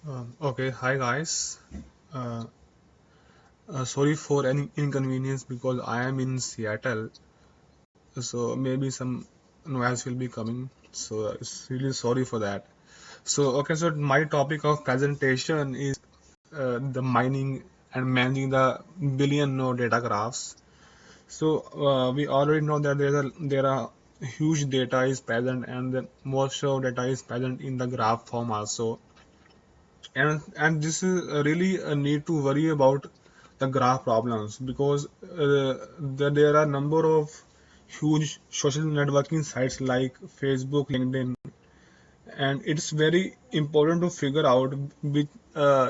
Okay, hi guys. Uh, Sorry for any inconvenience because I am in Seattle, so maybe some noise will be coming. So it's really sorry for that. So my topic of presentation is the mining and managing the billion node data graphs. We already know that there are huge data is present and most of data is present in the graph form also. And this is really a need to worry about the graph problems because there are a number of huge social networking sites like Facebook, LinkedIn, and it's very important to figure out which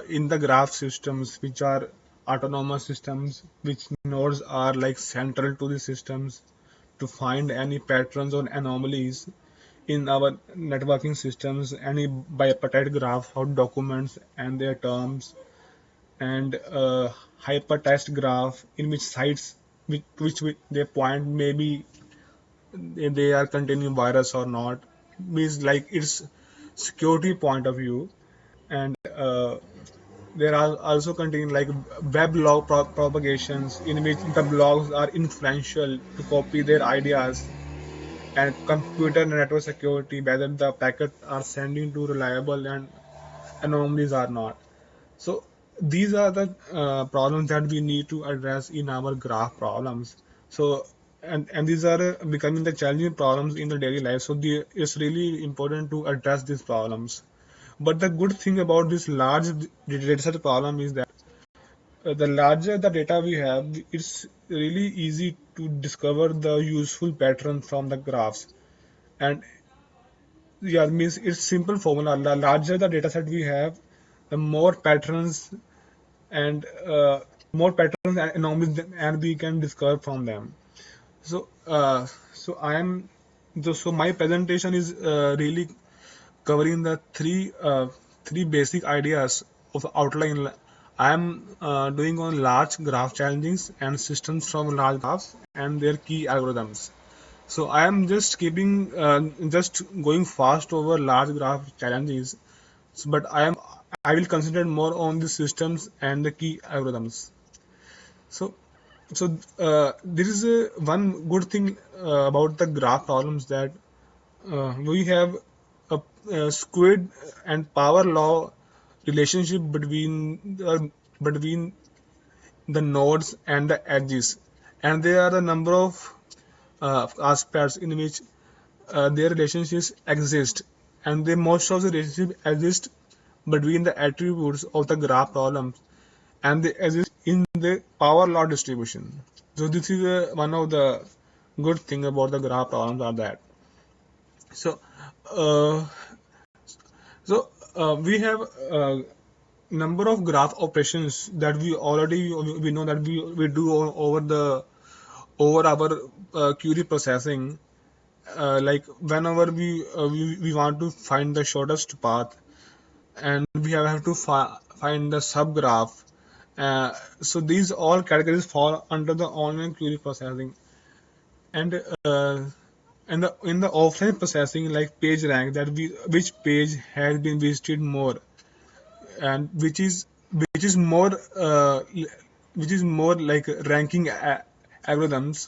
in the graph systems which are autonomous systems, which nodes are like central to the systems to find any patterns or anomalies in our networking systems, any bipartite graph of documents and their terms, and hypertext graph in which sites which they point maybe they are containing virus or not, means like its security point of view. And there are also containing like weblog propagations in which the blogs are influential to copy their ideas, and computer network security, whether the packets are sending to reliable and anomalies are not. So these are the problems that we need to address in our graph problems. So and these are becoming the challenging problems in the daily life. It's really important to address these problems. But the good thing about this large data set problem is that the larger the data we have, it's really easy to discover the useful pattern from the graphs. And yeah, means it's simple formula. The larger the data set we have, the more patterns and anomalies and we can discover from them. So so I am so my presentation is really covering the three basic ideas of outline. I am doing on large graph challenges and systems from large graphs and their key algorithms. So I am just keeping just going fast over large graph challenges, but I will concentrate more on the systems and the key algorithms. So there is one good thing about the graph problems that we have a squid and power law relationship between the nodes and the edges, and there are a number of aspects in which their relationships exist, and the most of the relationship exist between the attributes of the graph problems, and they exist in the power law distribution. So this is one of the good thing about the graph problems are that. So uh, we have a number of graph operations that we know that we do over the over our query processing. Like whenever we want to find the shortest path, and we have to find the subgraph. Uh, so these all categories fall under the online query processing, and in the offline processing, like page rank, that which page has been visited more, and which is more which is more like ranking algorithms.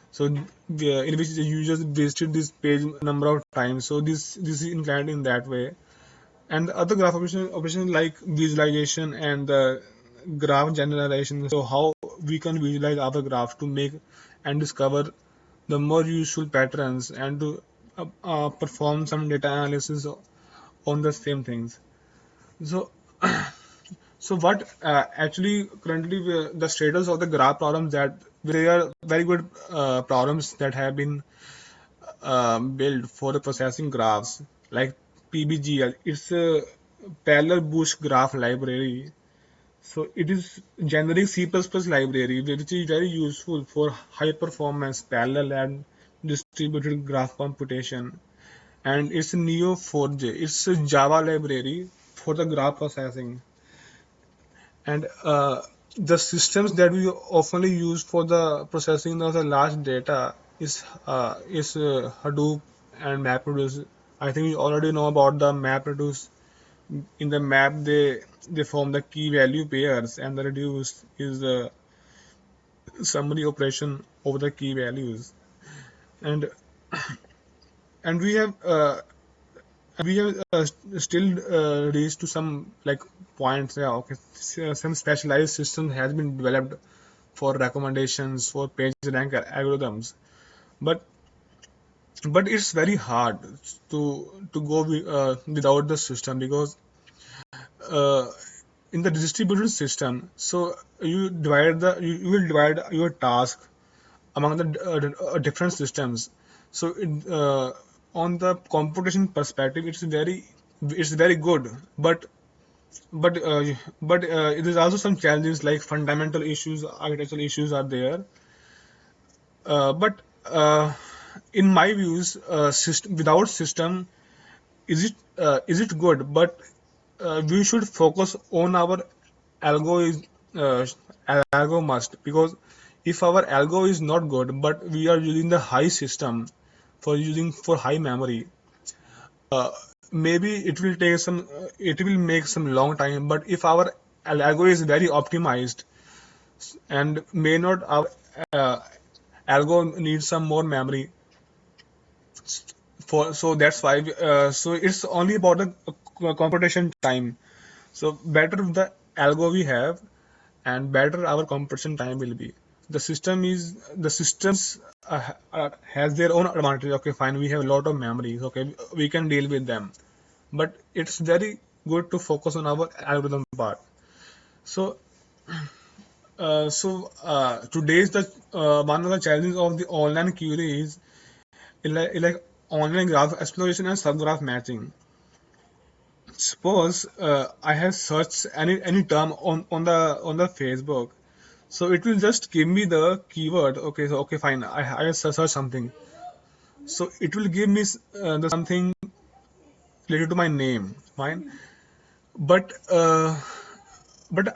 So in which the users visited this page number of times. So this is inclined in that way. And the other graph operation like visualization and the graph generalization. So how we can visualize our graph to make and discover the more useful patterns, and to perform some data analysis on the same things. So so what actually currently the status of the graph problems, that they are very good problems that have been built for the processing graphs, like PBGL. It's a parallel boost graph library. So it is generic C++ library which is very useful for high performance parallel and distributed graph computation. And it's Neo4j. It's a Java library for the graph processing. And the systems that we often use for the processing of the large data is Hadoop and MapReduce. I think you already know about the MapReduce In the map, they form the key value pairs, and the reduce is the summary operation over the key values. And and we have still reached to some like points. Yeah, okay. Some specialized system has been developed for recommendations for page rank algorithms, but it's very hard to go without the system, because uh, in the distributed system, so you will divide your task among the different systems. So on the computation perspective, it's very good, but but uh, there is also some challenges, like fundamental issues, architectural issues are there. But in my views, without system, is it good? But we should focus on our algo is uh, algo must, because if our algo is not good, but we are using the high system for high memory, uh, maybe it will make some long time. But if our algo is very optimized, and may not our uh, algo needs some more memory, for so that's why so it's only about the computation time. So better the algo we have, and better our computation time will be. The systems has their own advantage. Okay, fine, we have a lot of memories. Okay, we can deal with them, but it's very good to focus on our algorithm part. So today's the one of the challenges of the online query is like online graph exploration and subgraph matching. Suppose I have searched any term on the Facebook, so it will just give me the keyword. Okay, so okay, fine. I search something, so it will give me the something related to my name. Fine, but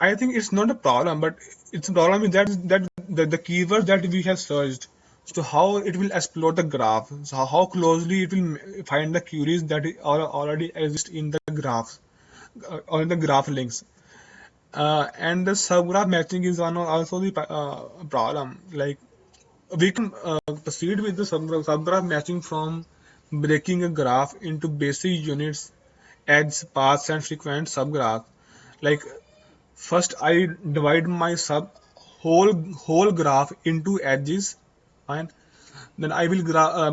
I think it's not a problem. But it's a problem with that the keyword that we have searched. So how it will explore the graph. So how closely it will find the queries that already exist in the graphs, or in the graph links. And the subgraph matching is one also the problem. Like we can proceed with the subgraph matching from breaking a graph into basic units, edges, paths, and frequent subgraph. Like first, I divide my whole graph into edges, fine. Then I will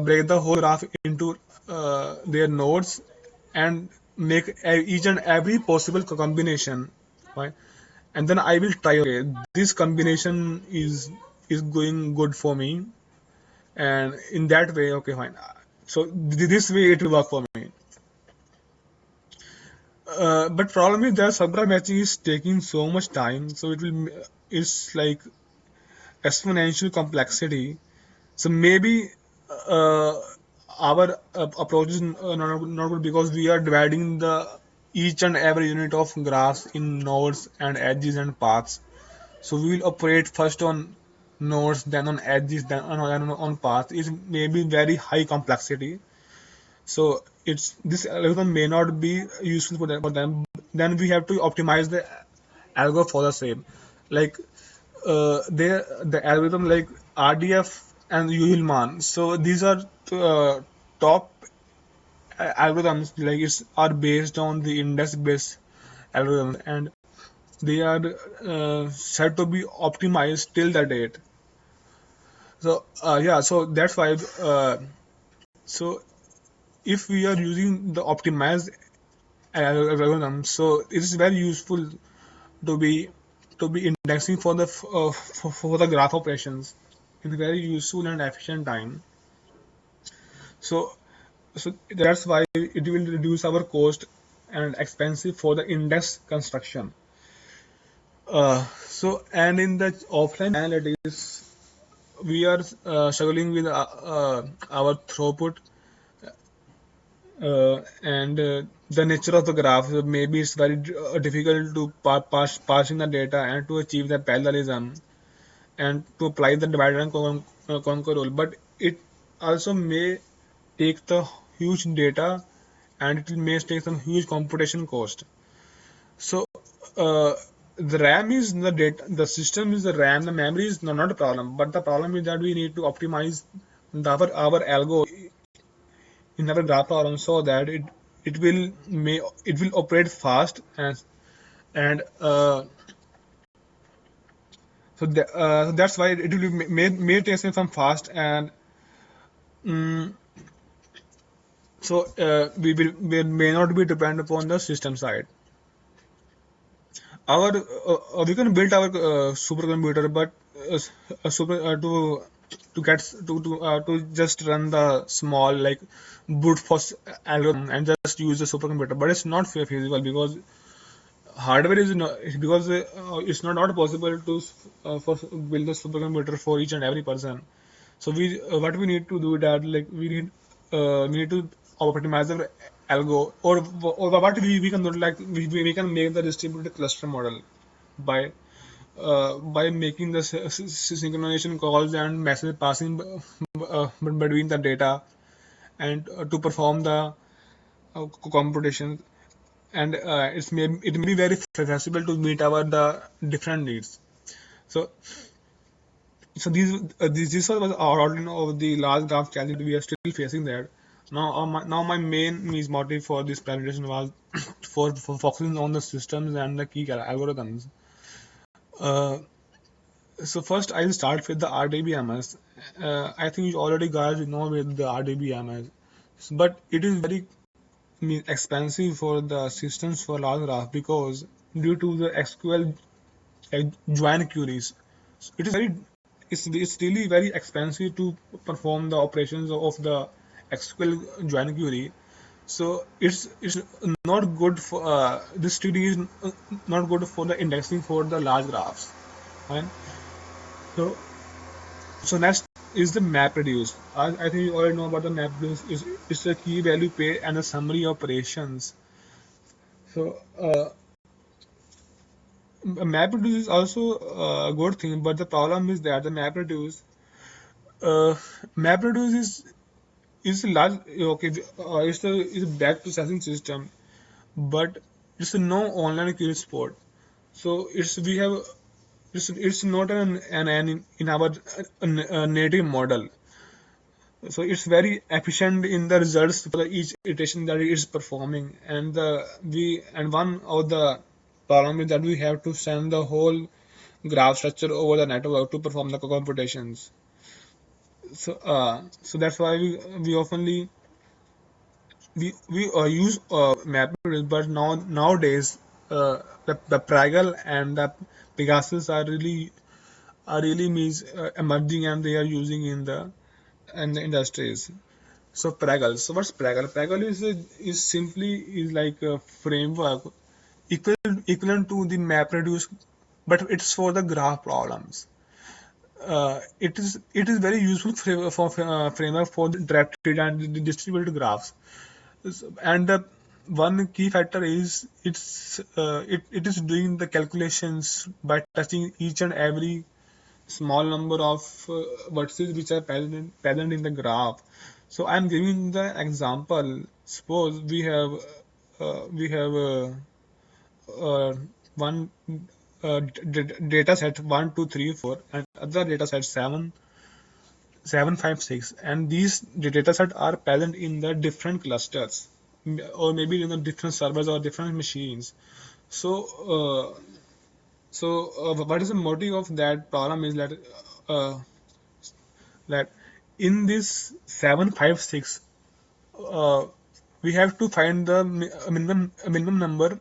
break the whole graph into their nodes, and make each and every possible combination, fine. And then I will try. Okay, this combination is going good for me, and in that way, okay, fine. So this way it will work for me. But problem is that subgraph matching is taking so much time, so it's like exponential complexity. So maybe uh, our approach is not good, because we are dividing the each and every unit of graphs in nodes and edges and paths. So we will operate first on nodes, then on edges, then on paths. It may be very high complexity. So it's this algorithm may not be useful for them. Then we have to optimize the algo for the same. Like the algorithm like RDF and Ullman. So these are top algorithms, like it's are based on the index based algorithms, and they are said to be optimized till the date. So yeah, so that's why so if we are using the optimized algorithm, so it is very useful to be indexing for the for the graph operations in very useful and efficient time. So that's why it will reduce our cost and expensive for the index construction. So and in the offline analytics, we are struggling with our throughput, and the nature of the graph. So maybe it's very difficult to parsing the data and to achieve the parallelism, and to apply the divide and conquer rule. But it also may take the huge data and it may take some huge computation cost. So uh, the RAM is the data, the system is the RAM, the memory is not a problem, but the problem is that we need to optimize our algo in our graph problem so that it will operate fast, and so that's why it will may take some fast, and mm, so we may not be dependent upon the system side. Our We can build our supercomputer, but super to get to just run the small like brute force algorithm and just use the supercomputer, but it's not feasible because hardware is not, because it's not possible to for build a supercomputer for each and every person. So we what we need to do that, like we need to optimize the algo, or what we can do, like we can make the distributed cluster model by making the synchronization calls and message passing between the data, and to perform the computation, and it may be very flexible to meet our the different needs. So these was our outline of the large graph challenge we are still facing there. Now my main is motive for this presentation was for focusing on the systems and the key algorithms. Uh, so first I'll start with the RDBMS. I think you already guys know with the RDBMS, but it is very expensive for the systems for large graph because due to the SQL join queries. It is very it's really very expensive to perform the operations of the SQL join query. So it's not good for this study is not good for the indexing for the large graphs. Fine. So next is the MapReduce. I think you already know about the MapReduce. Is the key value pair and the summary operations. So MapReduce is also a good thing, but the problem is that the uh, MapReduce is a large, okay, it's a back processing system, but it's a no online query support. So it's not an in our native model. So it's very efficient in the results for each iteration that it is performing, and one of the problem is that we have to send the whole graph structure over the network to perform the computations. So that's why we oftenly we use MapReduce, but nowadays the Pragal and the Pegasus are really means emerging, and they are using in the industries. So Pragal. So what's Pragal? Pragal is simply is like a framework equivalent to the MapReduce, but it's for the graph problems. It is very useful framework for the directed and the distributed graphs. And the one key factor is it is doing the calculations by touching each and every small number of vertices which are present in the graph. So I'm giving the example. Suppose we have uh, one data set 1, 2, 3, 4, and other data set 7, 7, 5, 6, and these data set are present in the different clusters, or maybe in the different servers or different machines. So what is the motive of that problem is uh, that in this 756 uh, we have to find the minimum number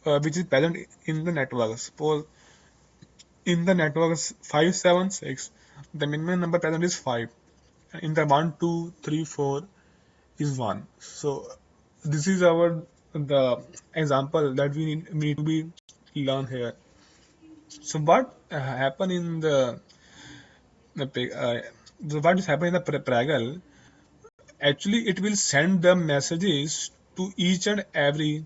which is present in the network. Suppose in the network 576, the minimum number present is 5. In the 1, 2, 3, 4 is 1. So this is the example that we need to be learn here. So what happen in what is happening in the Pragal? Actually, it will send the messages to each and every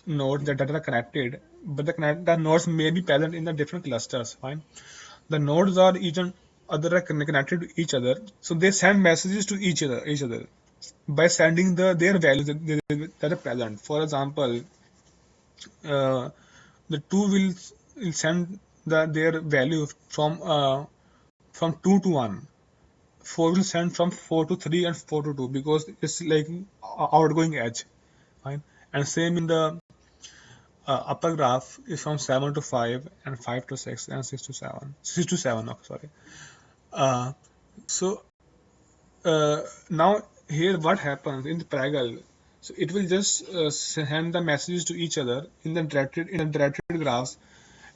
node that are connected, but the nodes may be present in the different clusters. Fine, the nodes are each and other are connected to each other, so they send messages to each other. by sending their values that are present. For example, uh, the 2 will send their value from 2 to 1. 4 will send from 4 to 3 and 4 to 2 because it's like outgoing edge, fine. And same in the upper graph is from 7 to 5 and 5 to 6 and 6 to 7, 6 to 7, okay, sorry. uh, so now here what happens in the parallel, so it will just send the messages to each other in the directed graphs,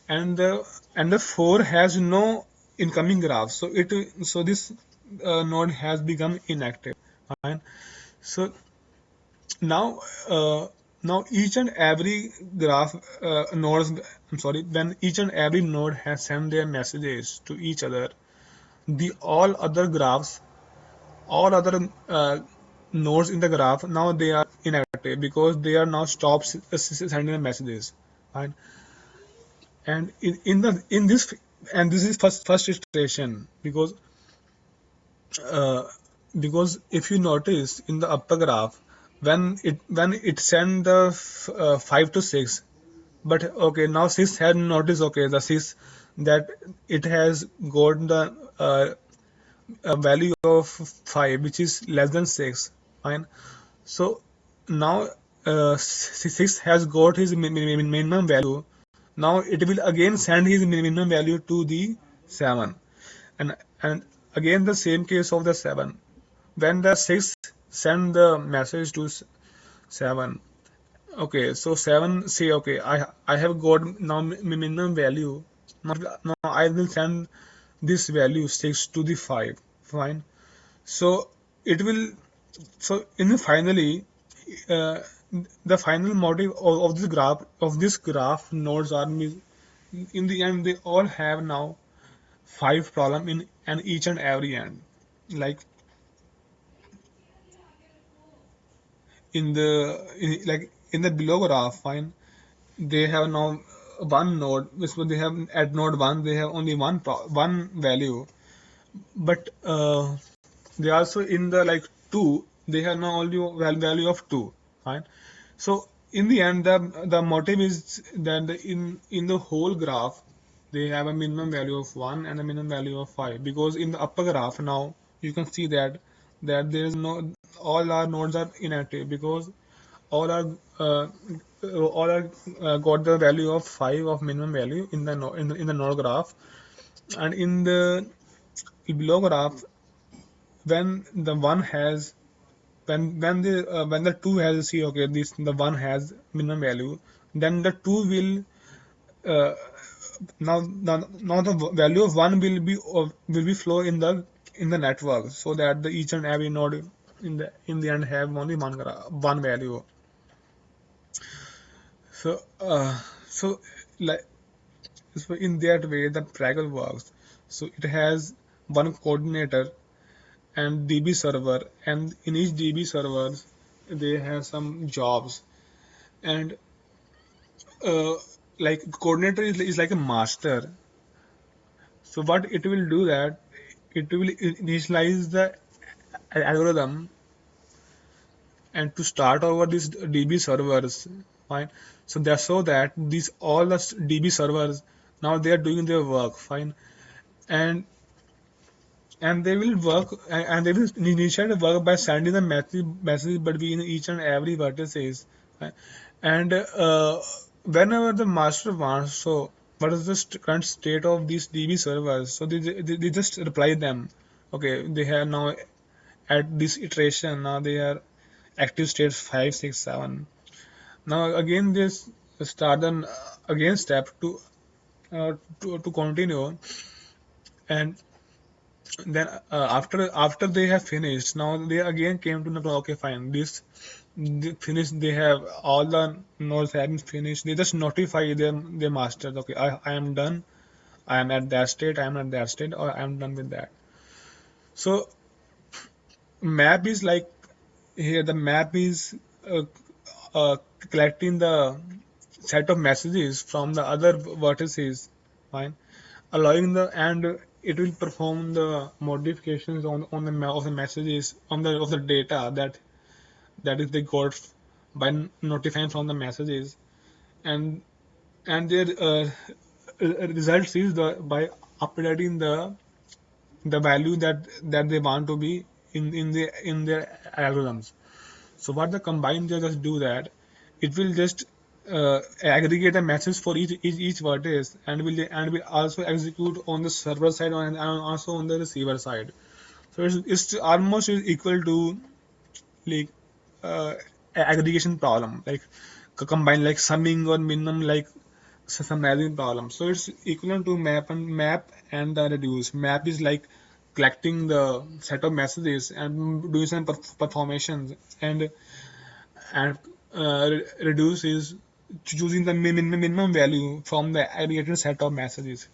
and the 4 has no incoming graph, so this node has become inactive, fine. So now now each and every graph nodes, I'm sorry, when each and every node has sent their messages to each other, the all other nodes in the graph, now they are inactive because they are now stopped sending the messages, right? And in this, and this is first iteration, uh, because if you notice in the upper graph, when it send the 5 to 6, but okay, now 6 had noticed, okay, the 6 that it has got the a value of 5 which is less than 6, fine. So now 6 has got his minimum value. Now it will again send his minimum value to the 7, and again the same case of the 7. When the 6 send the message to 7, okay, so 7 say, okay, I have got now minimum value. Now I will send this value 6 to the 5, fine. So it will, so in the finally, uh, the final motive of this graph nodes are in the end they all have now 5 problem in and each and every end. Like like in the below graph, fine, they have now one node, which they have at node 1 they have only one value, but they also in the like 2 they have now only value of 2, fine. So in the end the motive is that in the whole graph they have a minimum value of 1 and a minimum value of 5, because in the upper graph now you can see that there is no, all our nodes are inactive because all are uh, all are got the value of 5 of minimum value in the in the node graph. And in the below graph, when the one has when the two has, see, okay, this the one has minimum value, then the two will uh, now the value of one will be flow in the network, so that the each and every node in the end have only one value. So so like, so in that way the Fraggle works. So it has one coordinator and DB server, and in each DB servers they have some jobs. And like coordinator is like a master. So what it will do, that it will initialize the algorithm and to start over these DB servers, fine. So that's so that these all the DB servers now they are doing their work, fine. And and they will work, and they will initiate the work by sending the message between each and every vertices. uh, and whenever the master wants, so what is the current state of these DB servers, so they just reply them, okay, they have now at this iteration now they are active states 5 6 7. Now again this start an again step to continue. And then after they have finished, now they again came to know, okay, fine, this they finished, they have all the nodes have been finished, they just notify their masters, okay, I am done, I am at that state, I am at that state, or I am done with that. So map is like, here the map is uh, uh, collecting the set of messages from the other vertices, fine, allowing the, and it will perform the modifications on of the messages on the of the data that is they got by notifying from the messages, and their results is by updating the value that they want to be in their algorithms. So what the combine just do that, it will just aggregate a message for each vertex, and will also execute on the server side and also on the receiver side. So it's almost equal to like aggregation problem, like combine like summing or minimum, like summarizing problem. So it's equivalent to map and the reduce. Map is like collecting the set of messages and doing some performations, and reduce is choosing the minimum value from the aggregated set of messages.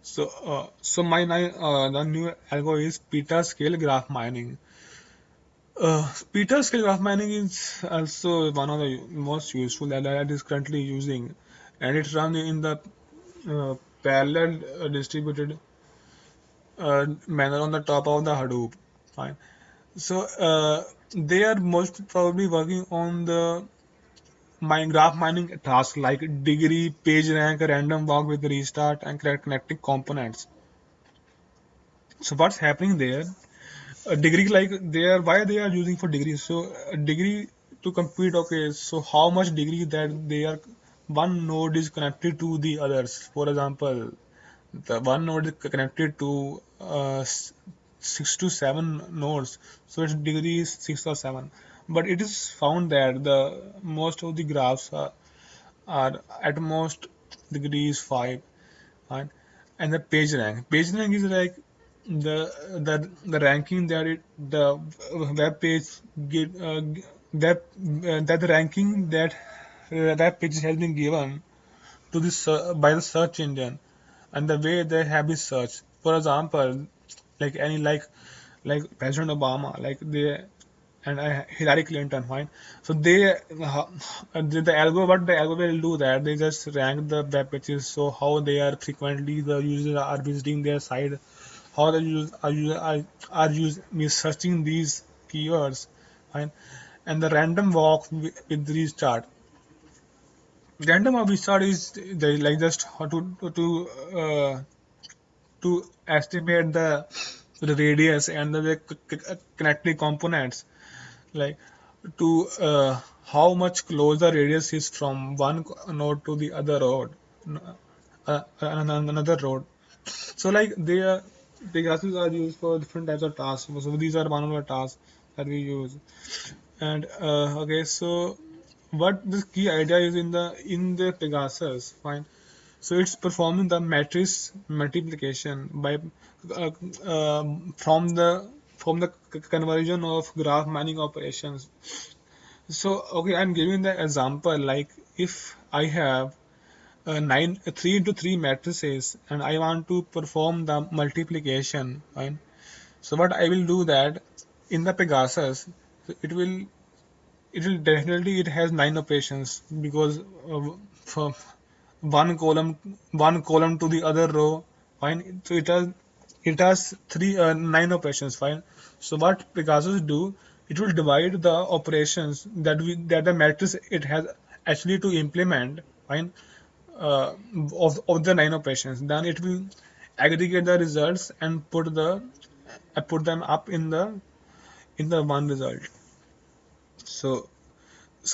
So the new algo is petascale graph mining. Petascale graph mining is also one of the most useful that is currently using, and it's run in the parallel distributed manner on the top of the Hadoop. Fine. So they are most probably working on the graph mining task like degree, page rank, random walk with restart, and connecting components. So what's happening there? A degree, like they are, why they are using for degrees. So a degree to compute. Okay, so how much degree that they are, one node is connected to the others. For example, the one node is connected to 6 to 7 nodes, so its degree is 6 or 7. But it is found that the most of the graphs are at most degrees 5, right? And the page rank is like the ranking that the web page give web that the ranking that web page has been given to this by the search engine, and the way they have been searched. For example, like any like President Obama, like they and Hillary Clinton, fine. So the algo, what the algo will do that they just rank the web pages. So how they are frequently the users are visiting their site, how the users are searching these keywords, fine. And the random walk with restart. Random walk restart is they like just how to estimate the radius and the connecting components, like to how much close the radius is from one node to the other road, another road. So like the classes are used for different types of tasks. So these are one of the tasks that we use. And okay, so what the key idea is in the Pegasus, fine. So it's performing the matrix multiplication by uh, from the conversion of graph mining operations. So okay, I'm giving the example like if I have 3 into 3 matrices and I want to perform the multiplication, fine. So what I will do that in the Pegasus, it will definitely, it has 9 operations because from one column to the other row, fine. So it has 9 operations, fine. So what Pegasus do, it will divide the operations that the matrix it has actually to implement, fine, uh, of the 9 operations. Then it will aggregate the results and put them up in the one result. So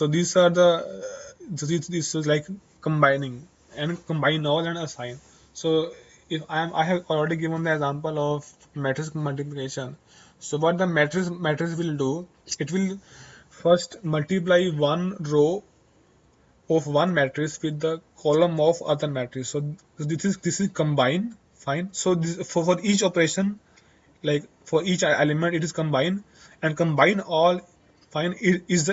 these are the this is like combining and combine all and assign. So if I have already given the example of matrix multiplication. So what the matrix will do, it will first multiply one row of one matrix with the column of other matrix. So this is combine, fine. So this for each operation, like for each element, it is combined, and combine all, fine. It is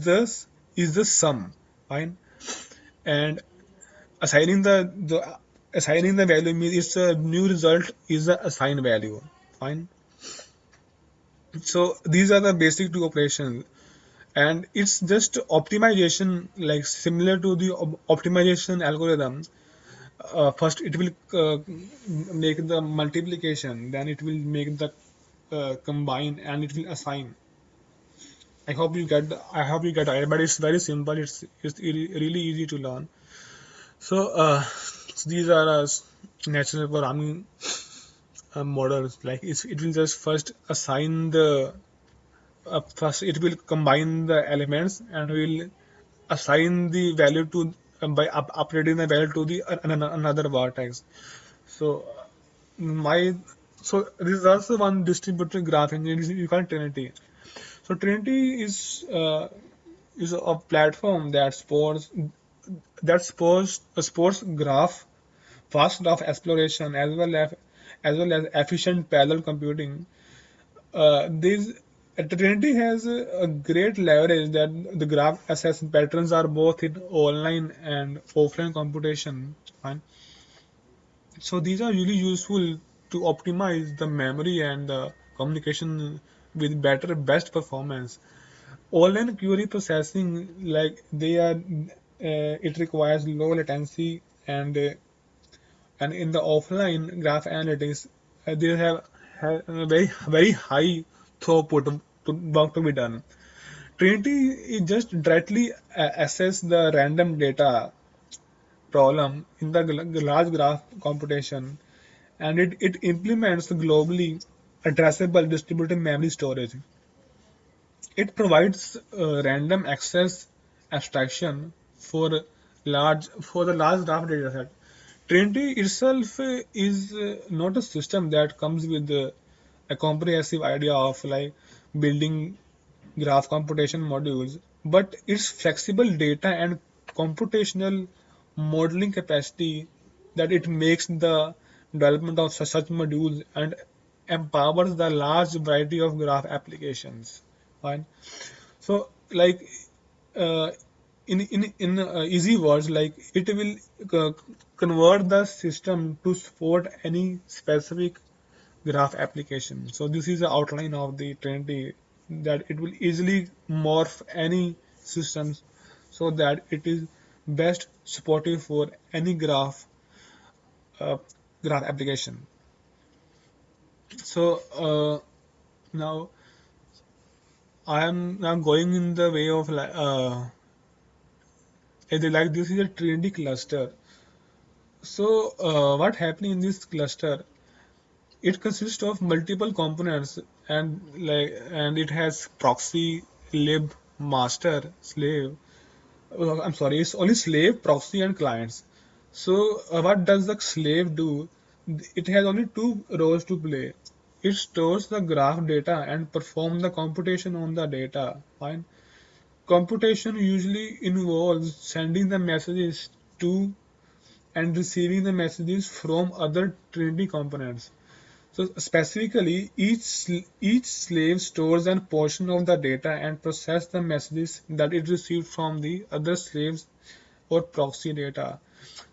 the sum, fine. And assigning the value means it's a new result is the assigned value, fine. So these are the basic two operations, and it's just optimization, like similar to the optimization algorithm. first it will make the multiplication, then it will make the combine, and it will assign. I hope you get it, but it's very simple. It's really easy to learn. So, so these are natural programming models. Like it will just first assign the first it will combine the elements and will assign the value to by updating the value to the another vertex. So my so this is also one distributed graph engine. You call Trinity. So Trinity is a platform that supports graph fast graph exploration as well as efficient parallel computing. This Trinity has a great leverage that the graph assess patterns are both in online and offline computation. Fine. So these are really useful to optimize the memory and the communication with best performance. Online query processing, like they are, it requires low latency, and in the offline graph analytics, they have a very high throughput work to be done. Trinity is just directly assess the random data problem in the large graph computation, and it implements the globally addressable distributed memory storage. It provides random access abstraction for the large graph dataset. Trinity itself is not a system that comes with a comprehensive idea of like building graph computation modules, but its flexible data and computational modeling capacity that it makes the development of such modules and empowers the large variety of graph applications. Fine. So, like, uh, in easy words, like it will convert the system to support any specific graph application. So this is the outline of the Trinity, that it will easily morph any systems so that it is best supportive for any uh, graph application. So now I am now going in the way of like this is a Trinity cluster. So what happening in this cluster? It consists of multiple components, and it has proxy, lib, master, slave. I'm sorry, it's only slave, proxy, and clients. So what does the slave do? It has only two roles to play. It stores the graph data and perform the computation on the data. Fine. Computation usually involves sending the messages to and receiving the messages from other Trinity components. So specifically, each slave stores a portion of the data and processes the messages that it received from the other slaves or proxy data.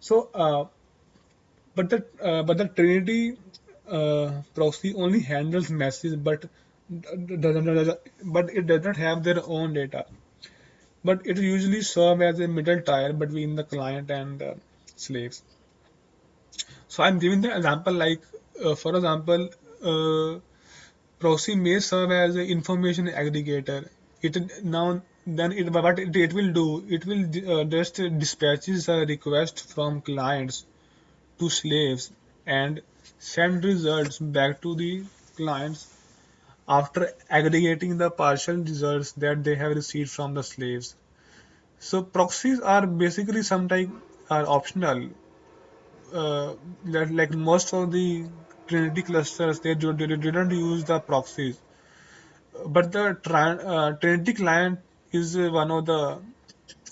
So, but the Trinity proxy only handles messages, but it does not have their own data. But it usually serves as a middle tier between the client and slaves. So I'm giving the example like, for example, proxy may serve as an information aggregator. It now then it what it will do, it will just dispatches a request from clients to slaves and send results back to the clients after aggregating the partial results that they have received from the slaves. So proxies are basically sometimes are optional. uh, that like most of the Trinity clusters, they didn't use the proxies, but the Trinity client is one of the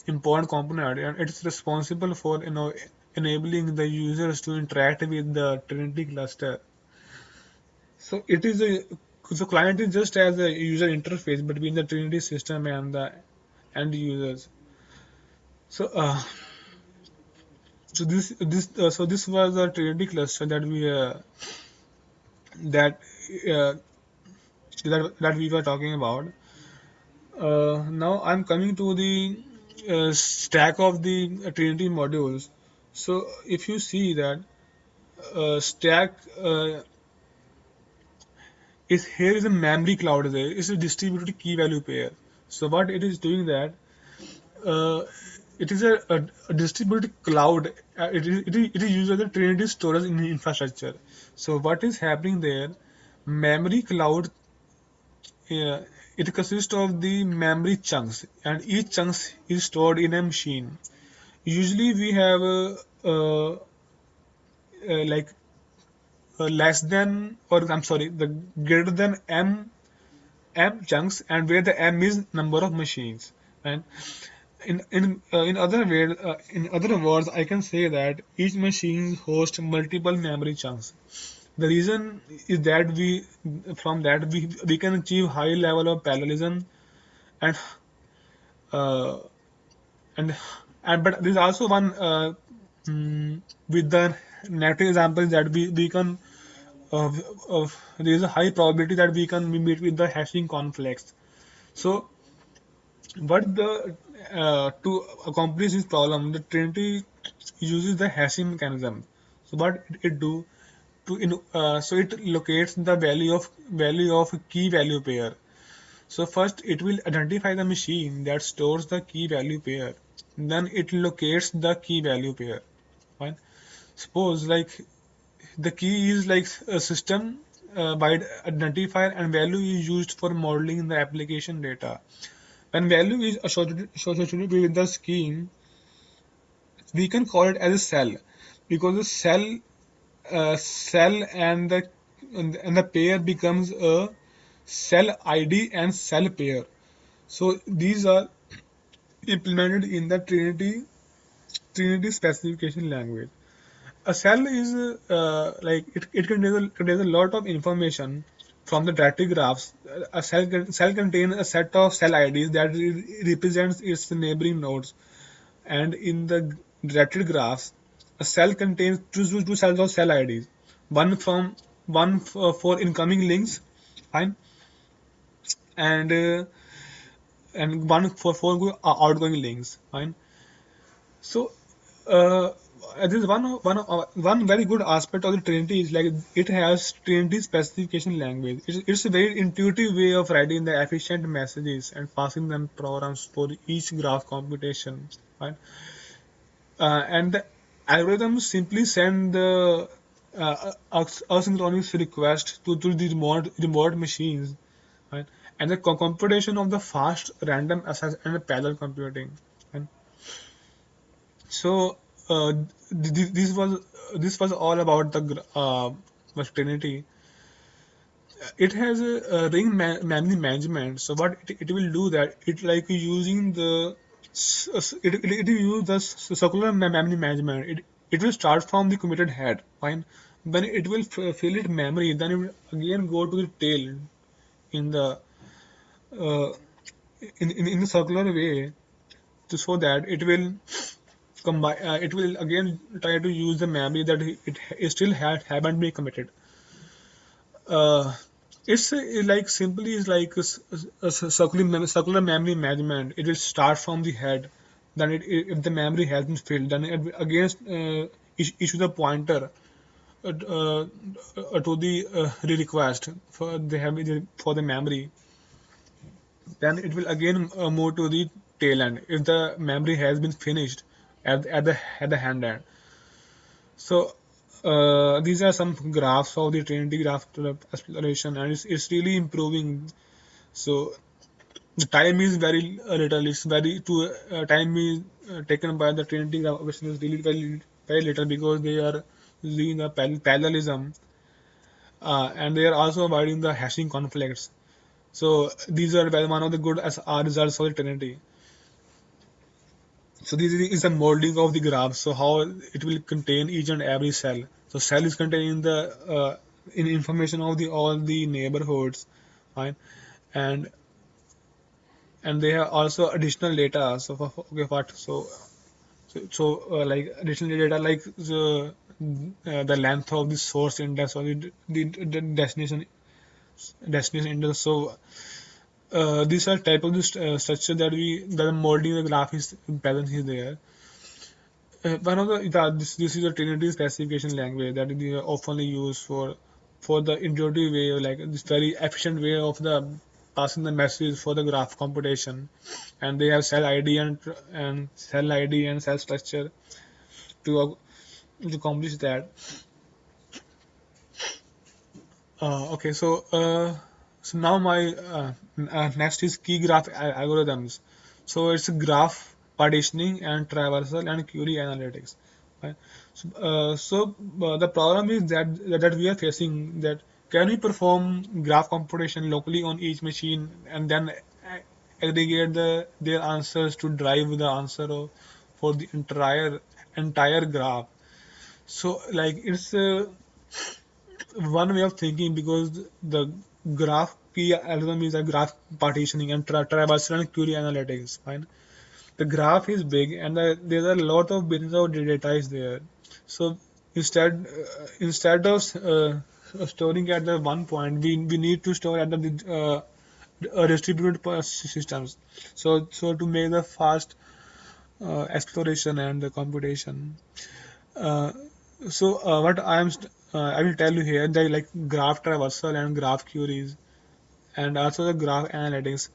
important component, and it's responsible for enabling the users to interact with the Trinity cluster. So it is a so client is just as a user interface between the Trinity system and the end users. So this was a Trinity cluster that uh, that we were talking about. Now I'm coming to the stack of the Trinity modules. So if you see that stack is here is a memory cloud there. It's a distributed key value pair. So what it is doing that uh, it is a distributed cloud. It is used as a Trinity storage in infrastructure. So what is happening there? Memory cloud, uh, it consists of the memory chunks, and each chunks is stored in a machine. Usually we have like less than, or I'm sorry, the greater than m chunks, and where the m is number of machines. And in other words, I can say that each machine hosts multiple memory chunks. The reason is that we can achieve high level of parallelism, and uh, and but there's also one with the negative example that we can there is a high probability that we can meet with the hashing conflicts. So what the to accomplish this problem, the Trinity uses the hashing mechanism. So what it do so it locates the value of key value pair. So first it will identify the machine that stores the key value pair. Then it locates the key value pair. Fine. Suppose like the key is like a system by identifier, and value is used for modeling the application data. When value is associated with the scheme, we can call it as a cell, because the cell and the pair becomes a cell ID and cell pair. So these are implemented in the Trinity specification language. A cell is it contains a lot of information from the directory graphs. A cell contains a set of cell IDs that represents its neighboring nodes, and in the directory graphs, a cell contains two cells of cell IDs, one for incoming links, fine, and one for outgoing links, fine. So, this is one very good aspect of the Trinity is like it has Trinity specification language. It's a very intuitive way of writing the efficient messages and passing them programs for each graph computation. Right? And the algorithm simply send the asynchronous request to the remote machines, right? And the computation of the fast random access and parallel computing. Right? So this was all about the Trinity. It has a ring memory management. So what it will do that it like using it will use the circular memory management. It will start from the committed head, fine. Then it will fill it memory. Then it will again go to the tail in the uh, in the circular way, so that it will combine. It will again try to use the memory that it still haven't been committed. Uh, it's like simply is like a circular memory management. It will start from the head. Then if the memory has been filled, then it will again issue the pointer to the request for the memory. Then it will again move to the tail end if the memory has been finished at the hand end. So these are some graphs of the Trinity graph exploration, and it's really improving. So the time is very little. It's very to time is taken by the Trinity graph exploration is really very little, because they are using the parallelism, and they are also avoiding the hashing conflicts. So these are one of the good as results of the Trinity. So this is the molding of the graph. So how it will contain each and every cell. So cell is containing the in information of the all the neighborhoods, fine, and they have also additional data. So okay, what like additional data like the length of the source index or the destination index. So these are type of the structure that the molding the graph is present is there. one of this is a Trinity specification language that is often used for the intuitive way, like this very efficient way of the passing the message for the graph computation, and they have cell ID and cell ID and cell structure to to accomplish that. Okay, so now my next is key graph algorithms. So it's graph partitioning and traversal and query analytics. Right? The problem is that we are facing that can we perform graph computation locally on each machine and then aggregate their answers to drive the answer for the entire graph. So like it's one way of thinking because the graph key algorithm is a graph partitioning and traversal and query analytics. Fine, the graph is big and there's a lot of billions of data is there. So instead of storing at the one point, we need to store at the distributed systems. So to make the fast exploration and the computation. Uh, what I will tell you here that like graph traversal and graph queries and also the graph analytics.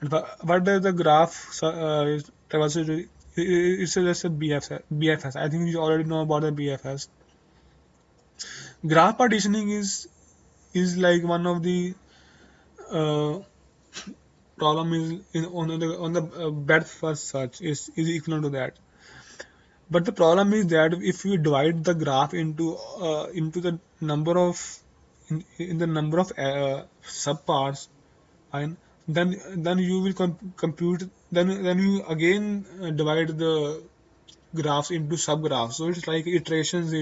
And what does the graph traversal do? It's just a BFS. I think you already know about the BFS. Graph partitioning is like one of the uh, problem is on the breadth first search is equivalent to that. But the problem is that if you divide the graph into the number of in the number of subparts, and then you will compute then you again divide the graphs into subgraphs. So it's like iterations.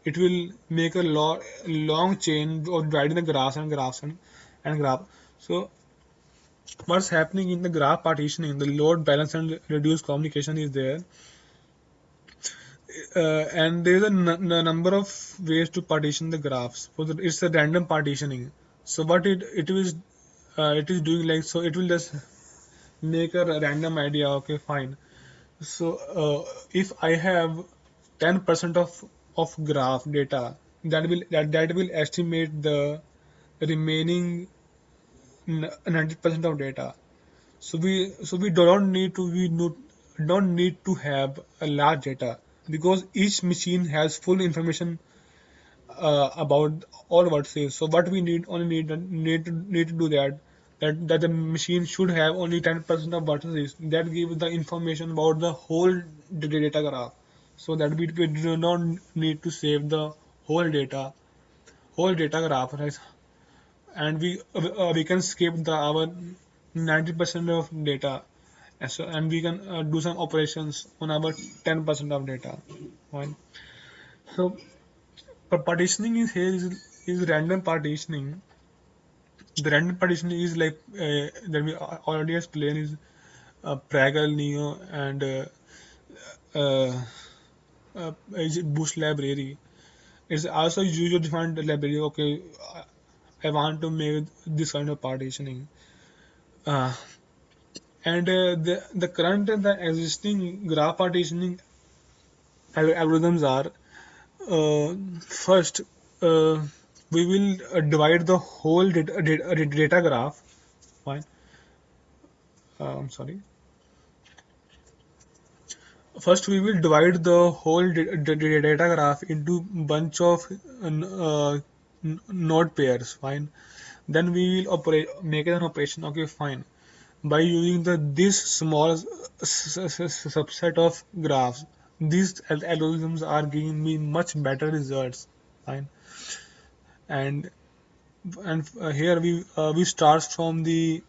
It will make a long chain of dividing the graphs and graphs and graph. So what's happening in the graph partitioning, the load balance and reduced communication is there, and there is a number of ways to partition the graphs. It's a random partitioning. So what it is doing like so it will just make a random idea. Okay, fine. So if I have 10% of graph data, that will estimate the remaining 90% of data. So we don't need to have a large data because each machine has full information about all what says. So what we need to do that the machine should have only 10% of what is. That gives the information about the whole data graph. So that we do not need to save the whole data graph, right? And we can skip the our 90% of data, and we can do some operations on our 10% of data. Fine. So partitioning is here is random partitioning. The random partitioning is like that we already explained is Pragal, Neo, and uh, is it Boost library. It's also user defined library. Okay, I want to make this kind of partitioning. Uh, and the current and the existing graph partitioning algorithms are first uh, we will divide the whole data graph. Fine. I'm sorry. First, we will divide the whole data graph into bunch of node pairs. Fine. Then we will make an operation. Okay, fine. By using this small subset of graphs, these algorithms are giving me much better results. Fine. And here we start from the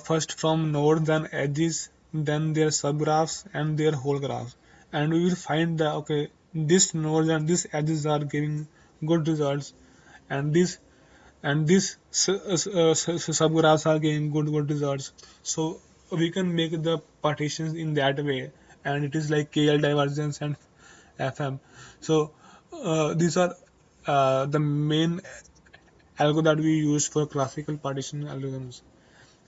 first from nodes, then edges, then their subgraphs and their whole graphs, and we will find that okay, this nodes and these edges are giving good results, and this subgraphs are giving good results. So we can make the partitions in that way, and it is like KL divergence and FM. So these are the main algo that we use for classical partition algorithms.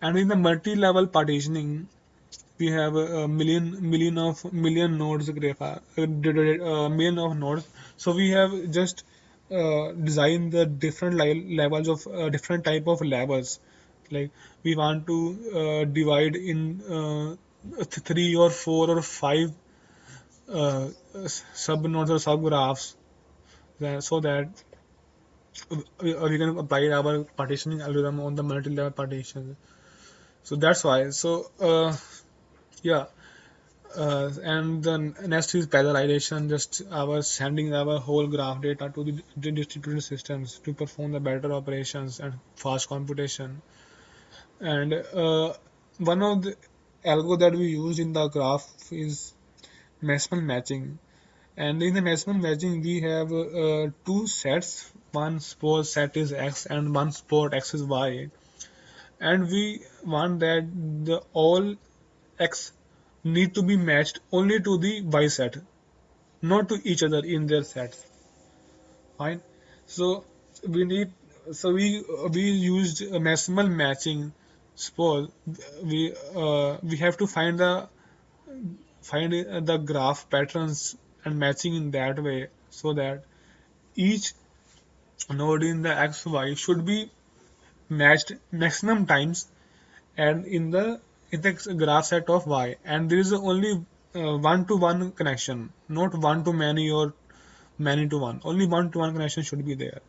And in the multi-level partitioning, we have a million nodes graph, million of nodes. So we have just designed the different levels of different type of levels. Like we want to divide in three or four or five sub nodes or sub graphs, so that we can apply our partitioning algorithm on the multi-level partition. So that's why. So yeah. And then next is parallelization, just our sending our whole graph data to the distributed systems to perform the better operations and fast computation. And one of the algo that we use in the graph is Maxwell matching. And in the Maxwell matching, we have two sets. One suppose set is X and one suppose X is Y. And we want that the all X need to be matched only to the Y set, not to each other in their sets. Fine. So we need we used a maximal matching. Suppose we have to find the graph patterns and matching in that way, so that each node in the XY should be matched maximum times, and in the graph set of Y, and there is only one to one connection, not one to many or many to one. Only one to one connection should be there.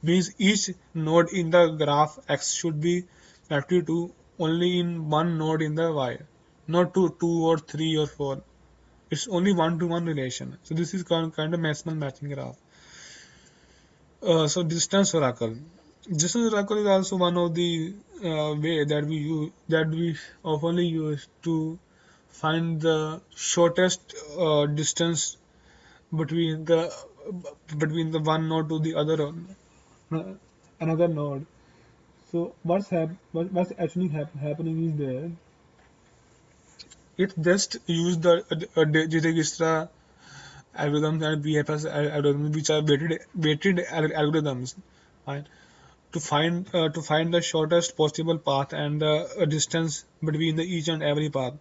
Means each node in the graph X should be connected to only in one node in the Y, not to two or three or four. It's only one to one relation. So this is kind of Maxwell matching graph. So distance oracle. Distance oracle is also one of the way that we often use to find the shortest distance between the one node to the other another node. So what's actually happening is that it just use the Dijkstra algorithms and BFS algorithms, which are weighted algorithms, right? To find the shortest possible path and the distance between the each and every path.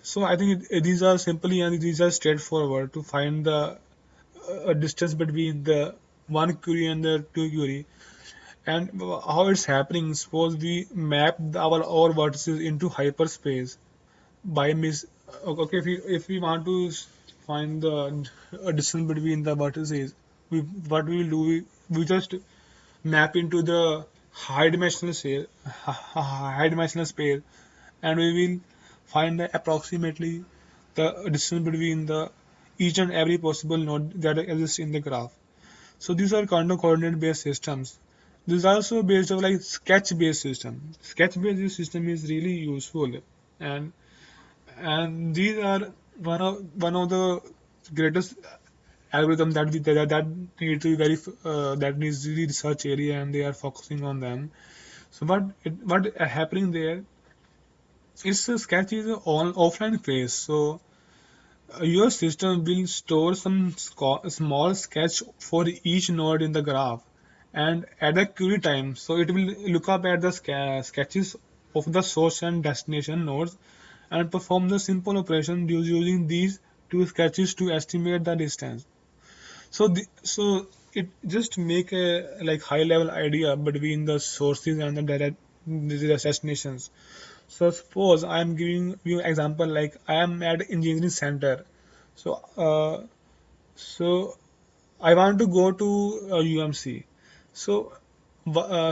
So I think these are simply and these are straightforward to find the distance between the one query and the two query. And how it's happening, suppose we map our all vertices into hyperspace by mis okay, if we want to find the distance between the vertices, what we will do, we just map into the high dimensional space, and we will find approximately the distance between the each and every possible node that exists in the graph. So these are kind of coordinate based systems. This is also based on like sketch based system. Sketch based system is really useful, and these are one of the greatest algorithm that need to be that needs really research area, and they are focusing on them. So what happening there is the sketch is all offline phase. So your system will store some small sketch for each node in the graph, and at the query time, so it will look up at the sketches of the source and destination nodes and perform the simple operation using these two sketches to estimate the distance. So it just make a like high level idea between the sources and the destinations. So suppose I am giving you example, like I am at engineering center. So so I want to go to UMC. So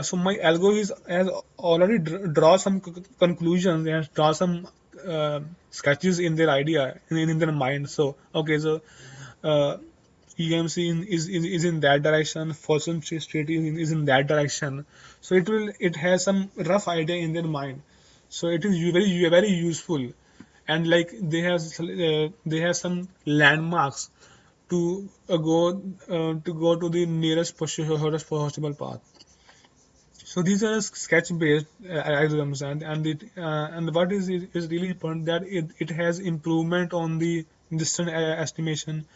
so my algo is has already draw some conclusions and draw some sketches in their idea in their mind. So okay, so uh, EMC is in that direction, Folsom Street is in that direction. So it has some rough idea in their mind. So it is very useful, and like they have some landmarks to go to the nearest possible path. So these are sketch-based algorithms, and what is really important that it has improvement on the distance estimation.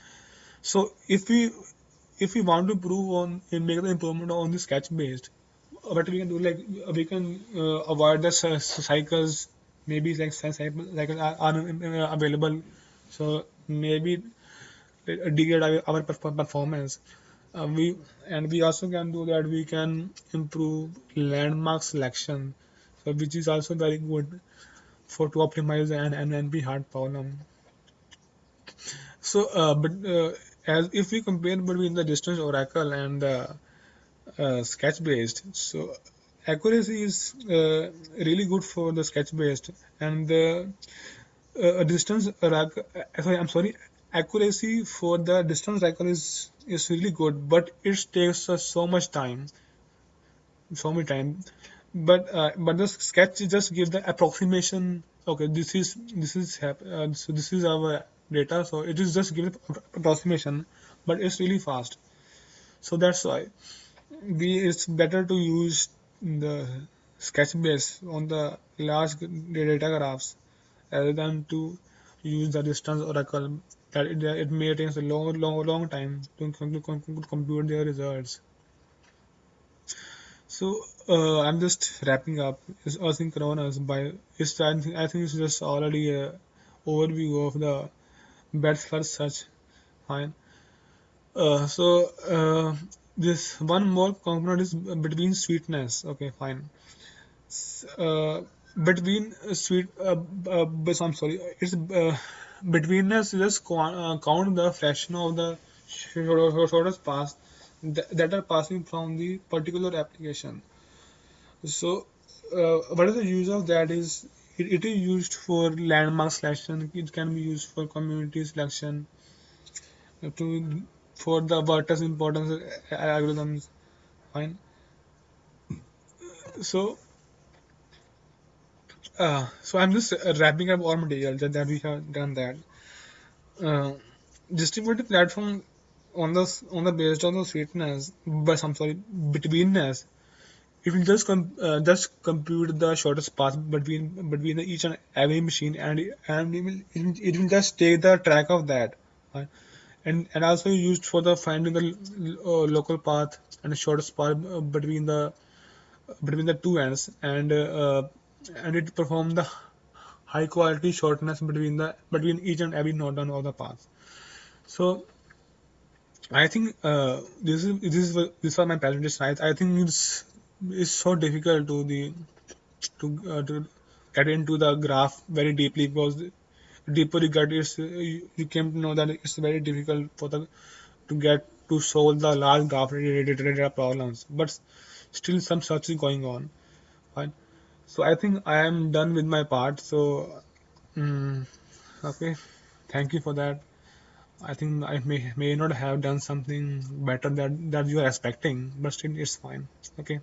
So if we want to prove on and make the improvement on the sketch based, what we can do, like we can avoid the cycles maybe like cycles are available, so maybe degrade our performance. We and we also can do that. We can improve landmark selection, so which is also very good for to optimize an NNP hard problem. So, as if we compare between the distance oracle and the sketch based, so accuracy is really good for the sketch based, and the distance oracle. Sorry, I'm sorry. Accuracy for the distance oracle is really good, but it takes us so much time. But the sketch just gives the approximation. Okay, so this is our data. So it is just give approximation, but it's really fast. So that's why we it's better to use the sketch base on the large data graphs rather than to use the distance oracle. That it may take a long time to compute their results. So I'm just wrapping up. Is asynchronous by I think it's just already a overview of the best first search. Fine. So this one more component is between sweetness. Okay, fine. Between sweet, I'm sorry. It's betweenness. Just count the fraction of the shortest path that are passing from the particular application. So, what is the use of that is it is used for landmark selection. It can be used for community selection to for the vertex importance algorithms. Fine. So, so I'm just wrapping up all material that we have done that. Uh, Distributed platform on the based on the sweetness, but I'm sorry, betweenness. It will just compute the shortest path between each and every machine, and it will just take the track of that, right? And also used for the finding the local path and the shortest path between the two ends, and it perform the high quality shortness between each and every node on all the paths. So I think this was my presentation. I think it's so difficult to get into the graph very deeply, because the deeper you get, you came to know that it's very difficult to get to solve the large graph related problems. But still, some search is going on. Fine. So I think I am done with my part. So mm, okay, thank you for that. I think I may not have done something better that you are expecting, but still it's fine. Okay.